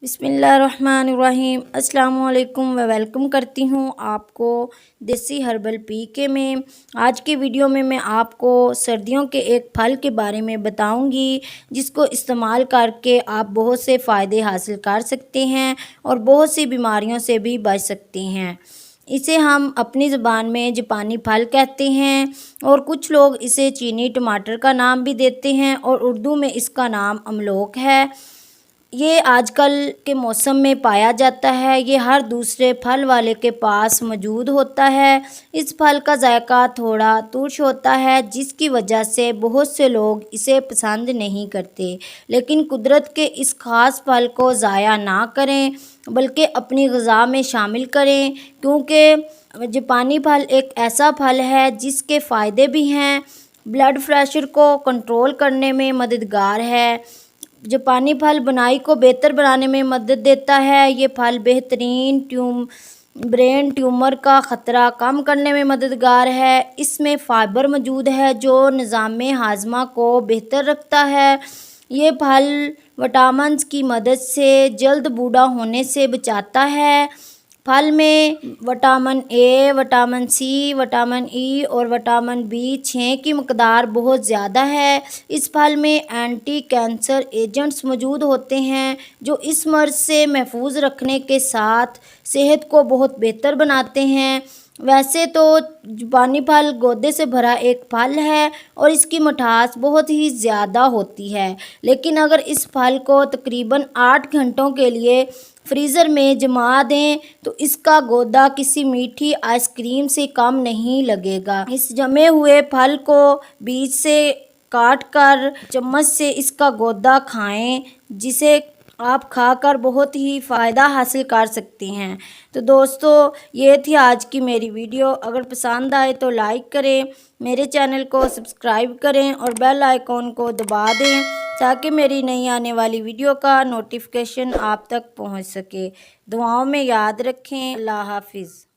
बिस्मिल्लाहिर्रहमानिर्रहीम। अस्सलाम वालेकुम व वेलकम करती हूँ आपको देसी हर्बल पीके में। आज की वीडियो में मैं आपको सर्दियों के एक फल के बारे में बताऊंगी जिसको इस्तेमाल करके आप बहुत से फ़ायदे हासिल कर सकते हैं और बहुत सी बीमारियों से भी बच सकते हैं। इसे हम अपनी ज़बान में जापानी फल कहते हैं और कुछ लोग इसे चीनी टमाटर का नाम भी देते हैं और उर्दू में इसका नाम अमलोक है। ये आजकल के मौसम में पाया जाता है। ये हर दूसरे फल वाले के पास मौजूद होता है। इस फल का जायका थोड़ा तुर्श होता है जिसकी वजह से बहुत से लोग इसे पसंद नहीं करते, लेकिन कुदरत के इस ख़ास फल को ज़ाया ना करें बल्कि अपनी ग़िज़ा में शामिल करें, क्योंकि जापानी फल एक ऐसा फल है जिसके फ़ायदे भी हैं। ब्लड प्रेशर को कंट्रोल करने में मददगार है। जापानी फल बुनाई को बेहतर बनाने में मदद देता है। ये फल बेहतरीन ब्रेन ट्यूमर का ख़तरा कम करने में मददगार है। इसमें फ़ाइबर मौजूद है जो निज़ाम हाज़मा को बेहतर रखता है। ये फल विटामिन्स की मदद से जल्द बूढ़ा होने से बचाता है। फल में vitamin A, vitamin C, vitamin E और विटामिन B6 की मकदार बहुत ज़्यादा है। इस फल में एंटी कैंसर एजेंट्स मौजूद होते हैं जो इस मर्ज़ से महफूज रखने के साथ सेहत को बहुत बेहतर बनाते हैं। वैसे तो जापानी फल गूदे से भरा एक फल है और इसकी मिठास बहुत ही ज़्यादा होती है, लेकिन अगर इस फल को तकरीबन 8 घंटों के लिए फ्रीज़र में जमा दें तो इसका गूदा किसी मीठी आइसक्रीम से कम नहीं लगेगा। इस जमे हुए फल को बीच से काट कर चम्मच से इसका गूदा खाएं, जिसे आप खाकर बहुत ही फ़ायदा हासिल कर सकते हैं। तो दोस्तों, ये थी आज की मेरी वीडियो। अगर पसंद आए तो लाइक करें, मेरे चैनल को सब्सक्राइब करें और बेल आइकॉन को दबा दें ताकि मेरी नई आने वाली वीडियो का नोटिफिकेशन आप तक पहुंच सके। दुआओं में याद रखें। अल्लाह हाफिज़।